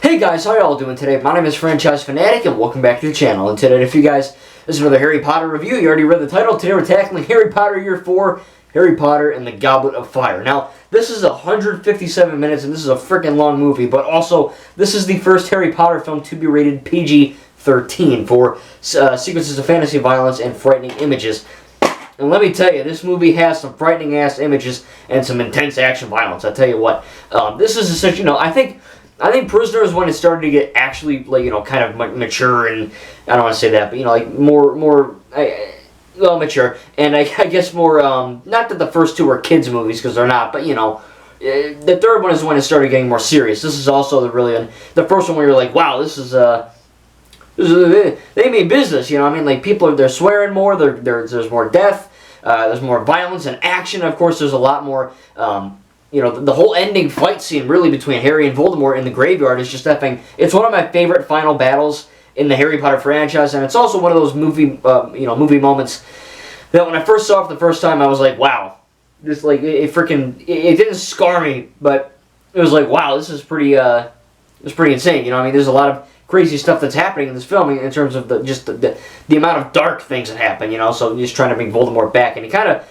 Hey guys, how y'all doing today? My name is Franchise Fanatic and welcome back to the channel. And today, if you guys, this is another Harry Potter review. You already read the title. Today we're tackling Harry Potter Year 4, Harry Potter and the Goblet of Fire. Now, this is 157 minutes and this is a freaking long movie, but also, this is the first Harry Potter film to be rated PG-13 for sequences of fantasy violence and frightening images. And let me tell you, this movie has some frightening ass images and some intense action violence. I tell you what, this is essentially, I think Prisoners, when it started to get actually, kind of mature, and I don't want to say that, but, more mature, and I guess more, not that the first two were kids' movies, because they're not, but, the third one is when it started getting more serious. This is also the first one where you're like, wow, this is, they made business, people, they're swearing more, there's more death, there's more violence and action, of course, there's a lot more, the whole ending fight scene really between Harry and Voldemort in the graveyard is just effing. It's one of my favorite final battles in the Harry Potter franchise, and it's also one of those movie moments that when I first saw it for the first time, I was like, wow, this it didn't scar me, but it was like, wow, this is pretty insane. There's a lot of crazy stuff that's happening in this film in terms of the amount of dark things that happen. So just trying to bring Voldemort back, and he kind of.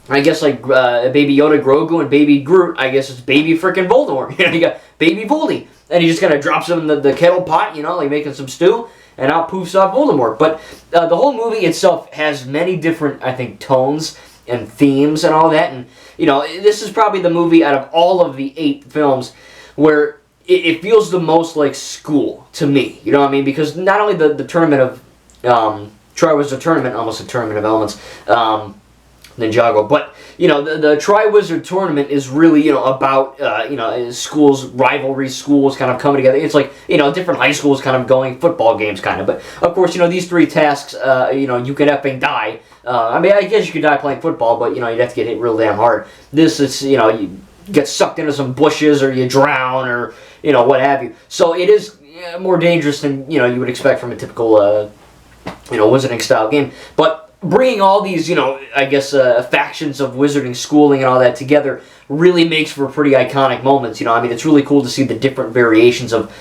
I guess Baby Yoda Grogu and Baby Groot, I guess it's Baby frickin' Voldemort. You got Baby Voldy. And he just kind of drops him in the kettle pot, making some stew, and out poofs off Voldemort. But the whole movie itself has many different, I think, tones and themes and all that. And, this is probably the movie out of all of the 8 films where it feels the most like school to me. You know what I mean? Because not only the tournament of, Triwizard Tournament, almost a Tournament of Elements, Ninjago, but the Triwizard Tournament is really about schools, rivalry schools kind of coming together. It's like different high schools kind of going football games kind of. But of course these 3 tasks you can effing die. I guess you could die playing football, but you'd have to get hit real damn hard. This is you get sucked into some bushes or you drown or what have you. So it is more dangerous than you would expect from a typical wizarding style game, but. Bringing all these, factions of wizarding schooling and all that together really makes for pretty iconic moments. It's really cool to see the different variations of,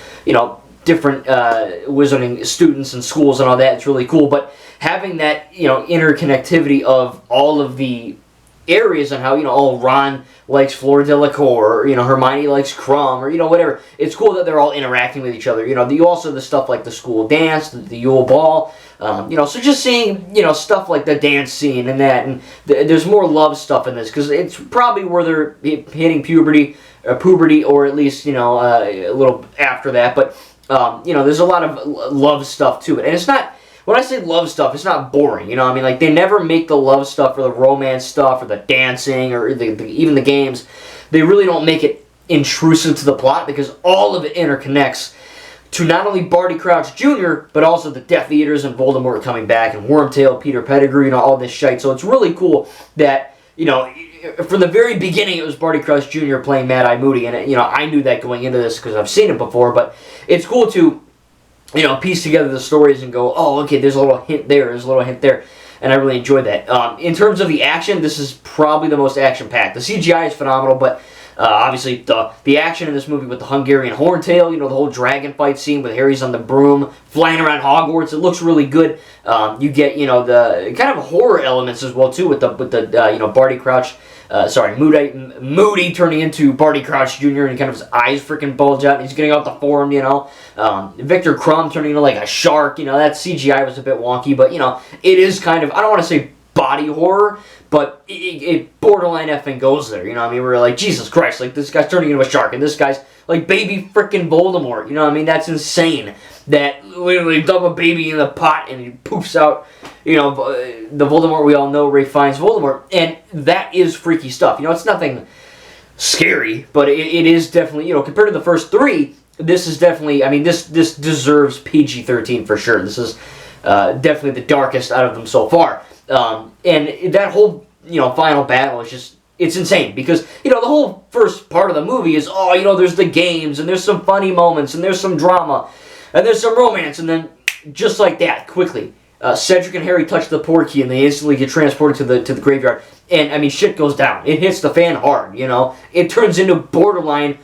different wizarding students and schools and all that. It's really cool. But having that, interconnectivity of all of the areas and how, Ron likes Fleur Delacour, or, Hermione likes Crumb, or, whatever. It's cool that they're all interacting with each other. You also the stuff like the school dance, the Yule Ball, so just seeing, stuff like the dance scene and that, and there's more love stuff in this, because it's probably where they're hitting puberty, or at least, a little after that, but, there's a lot of love stuff to it, and it's not, when I say love stuff, it's not boring, they never make the love stuff or the romance stuff or the dancing or even the games, they really don't make it intrusive to the plot, because all of it interconnects to not only Barty Crouch Jr., but also the Death Eaters and Voldemort coming back, and Wormtail, Peter Pettigrew, all this shite. So it's really cool that, from the very beginning it was Barty Crouch Jr. playing Mad-Eye Moody, and, I knew that going into this because I've seen it before, but it's cool to, piece together the stories and go, oh, okay, there's a little hint there, there's a little hint there, and I really enjoyed that. In terms of the action, this is probably the most action-packed. The CGI is phenomenal, but obviously, the action in this movie with the Hungarian Horntail, the whole dragon fight scene with Harry's on the broom, flying around Hogwarts, it looks really good. You get, the kind of horror elements as well, too, with the Barty Crouch, Moody turning into Barty Crouch Jr., and kind of his eyes freaking bulge out, and he's getting out the form, Victor Crumb turning into, like, a shark, that CGI was a bit wonky, but, it is kind of, I don't want to say body horror, but it borderline effing goes there, we're like, Jesus Christ, like, this guy's turning into a shark, and this guy's, like, baby frickin' Voldemort, that's insane, that literally dump a baby in the pot, and he poofs out, the Voldemort we all know, Ralph Fiennes Voldemort, and that is freaky stuff, it's nothing scary, but it is definitely, compared to the first 3, this is definitely, this deserves PG-13 for sure, this is definitely the darkest out of them so far. And that whole, final battle is just, it's insane, because, the whole first part of the movie is, there's the games, and there's some funny moments, and there's some drama, and there's some romance, and then, just like that, quickly, Cedric and Harry touch the portkey, and they instantly get transported to the graveyard, and, shit goes down. It hits the fan hard, It turns into borderline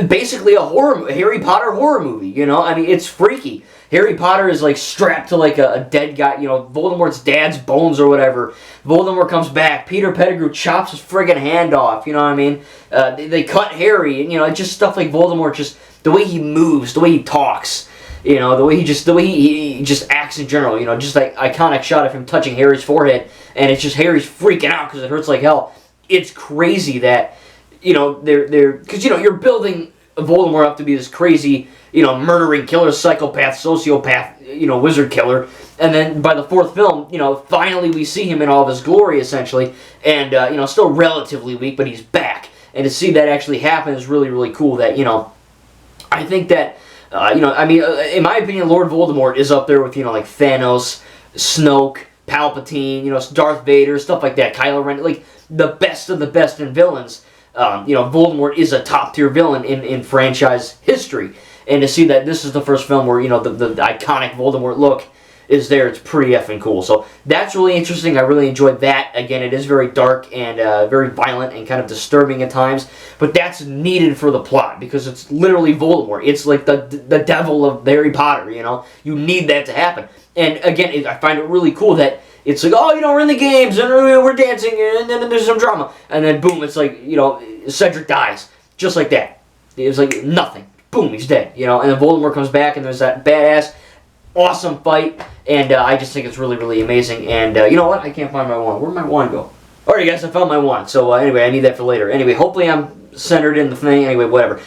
basically a Harry Potter horror movie, you know? I mean, it's freaky. Harry Potter is, like, strapped to, like, a dead guy, you know, Voldemort's dad's bones or whatever. Voldemort comes back. Peter Pettigrew chops his friggin' hand off, you know what I mean? They cut Harry, and, you know, just stuff like Voldemort, just the way he moves, the way he talks, you know, the way he just acts in general, you know, just like iconic shot of him touching Harry's forehead, and it's just Harry's freaking out because it hurts like hell. It's crazy that, you know, because, you know, you're building Voldemort up to be this crazy, you know, murdering killer, psychopath, sociopath, you know, wizard killer. And then by the fourth film, you know, finally we see him in all of his glory, essentially. And, you know, still relatively weak, but he's back. And to see that actually happen is really, really cool. That, you know, I think that, you know, I mean, in my opinion, Lord Voldemort is up there with, you know, like Thanos, Snoke, Palpatine, you know, Darth Vader, stuff like that, Kylo Ren, like the best of the best in villains. You know, Voldemort is a top-tier villain in franchise history. And to see that this is the first film where, you know, the iconic Voldemort look is there, it's pretty effing cool. So that's really interesting. I really enjoyed that. Again, it is very dark and very violent and kind of disturbing at times. But that's needed for the plot because it's literally Voldemort. It's like the devil of Harry Potter, you know. You need that to happen. And again, I find it really cool that it's like, oh, you know, we're in the games, and we're dancing, and then there's some drama. And then, boom, it's like, you know, Cedric dies. Just like that. It was like nothing. Boom, he's dead, you know. And then Voldemort comes back, and there's that badass, awesome fight. And I just think it's really, really amazing. And you know what? I can't find my wand. Where'd my wand go? Alright, guys, I found my wand. So, anyway, I need that for later. Anyway, hopefully I'm centered in the thing. Anyway, whatever.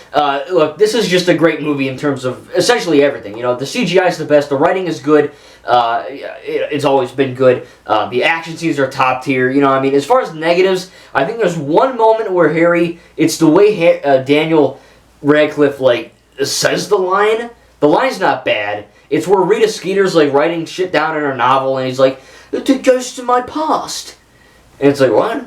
Look, this is just a great movie in terms of essentially everything. You know, the CGI is the best. The writing is good. It's always been good. The action scenes are top tier. You know, I mean, as far as negatives, I think there's one moment where Harry, it's the way Daniel Radcliffe, like, says the line. The line's not bad. It's where Rita Skeeter's, like, writing shit down in her novel, and he's like, it goes to my past. And it's like, what?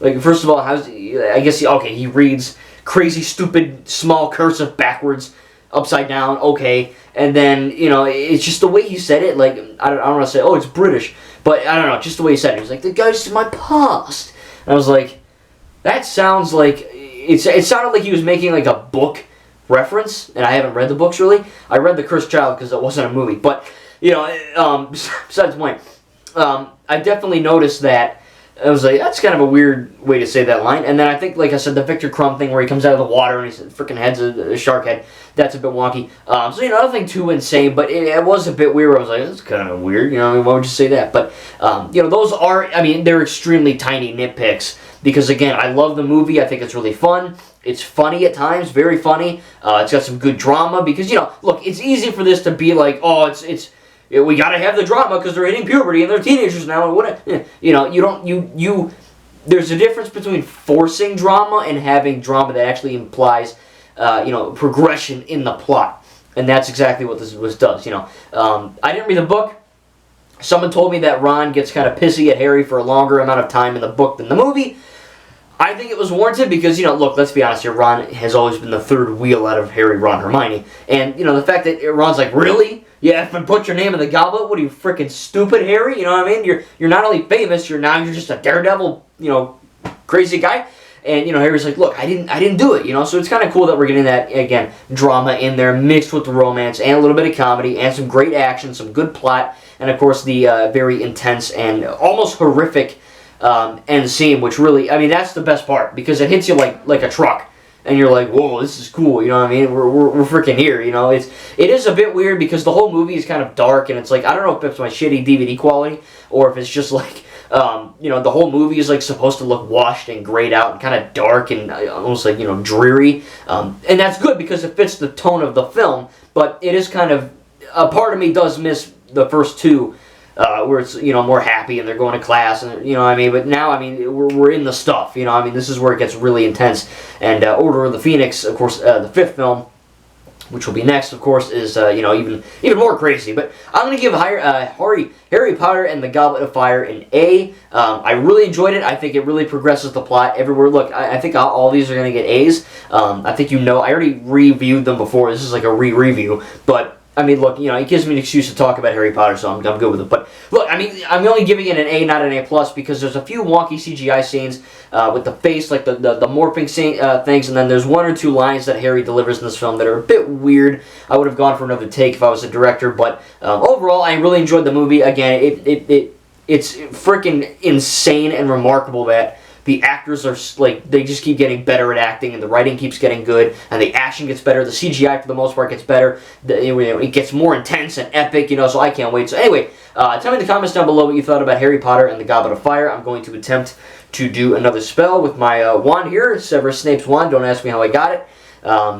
Like, first of all, I guess, okay, he reads crazy, stupid, small cursive backwards, upside down, okay. And then, you know, it's just the way he said it, like, I don't want to say, oh, it's British, but I don't know, just the way he said it. He was like, it goes to my past. And I was like, that sounds like, it sounded like he was making, like, a book reference, and I haven't read the books, really. I read The Cursed Child because it wasn't a movie, but, you know, besides the point, I definitely noticed that. I was like, that's kind of a weird way to say that line. And then I think, like I said, the Victor Crumb thing where he comes out of the water and he freaking head's a shark head, that's a bit wonky. So, you know, nothing too insane, but it was a bit weird. I was like, that's kind of weird, you know, why would you say that? But, you know, those are, I mean, they're extremely tiny nitpicks because, again, I love the movie. I think it's really fun. It's funny at times, very funny. It's got some good drama because, you know, look, it's easy for this to be like, oh, we gotta have the drama because they're hitting puberty and they're teenagers now. And what, you know, there's a difference between forcing drama and having drama that actually implies, you know, progression in the plot. And that's exactly what this does, you know. I didn't read the book. Someone told me that Ron gets kind of pissy at Harry for a longer amount of time in the book than the movie. I think it was warranted because, you know, look, let's be honest here. Ron has always been the third wheel out of Harry, Ron, Hermione. And, you know, the fact that Ron's like, really? You effing put your name in the goblet? What are you, freaking stupid, Harry? You know what I mean? You're not only famous, you're just a daredevil, you know, crazy guy. And, you know, Harry's like, look, I didn't do it, you know? So it's kind of cool that we're getting that, again, drama in there mixed with the romance and a little bit of comedy and some great action, some good plot, and, of course, the very intense and almost horrific end scene, which really, I mean, that's the best part because it hits you like a truck. And you're like, whoa, this is cool, you know what I mean? We're freaking here, you know? It is a bit weird because the whole movie is kind of dark, and it's like, I don't know if it's my shitty DVD quality, or if it's just like, you know, the whole movie is like supposed to look washed and grayed out and kind of dark and almost like, you know, dreary. And that's good because it fits the tone of the film, but it is kind of, a part of me does miss the first two, where it's, you know, more happy and they're going to class and, you know what I mean, but now, I mean, we're in the stuff, you know, I mean, this is where it gets really intense, and Order of the Phoenix, of course, the fifth film, which will be next, of course, is, you know, even more crazy, but I'm going to give Harry Potter and the Goblet of Fire an A. I really enjoyed it. I think it really progresses the plot everywhere. Look, I think all these are going to get A's. I think, you know, I already reviewed them before. This is like a re-review, but I mean, look, you know, it gives me an excuse to talk about Harry Potter, so I'm good with it. But look, I mean, I'm only giving it an A, not an A+, because there's a few wonky CGI scenes with the face, like the morphing scene, things, and then there's one or two lines that Harry delivers in this film that are a bit weird. I would have gone for another take if I was a director, but overall, I really enjoyed the movie. Again, it's freaking insane and remarkable that the actors are, like, they just keep getting better at acting, and the writing keeps getting good, and the action gets better, the CGI for the most part gets better, it gets more intense and epic, you know, so I can't wait. So anyway, tell me in the comments down below what you thought about Harry Potter and the Goblet of Fire. I'm going to attempt to do another spell with my wand here, Severus Snape's wand. Don't ask me how I got it.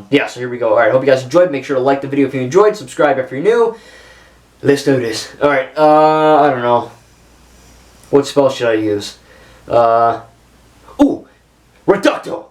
Yeah, so here we go. Alright, hope you guys enjoyed. Make sure to like the video if you enjoyed, subscribe if you're new. Let's do this. Alright, I don't know. What spell should I use? Ooh, Reducto!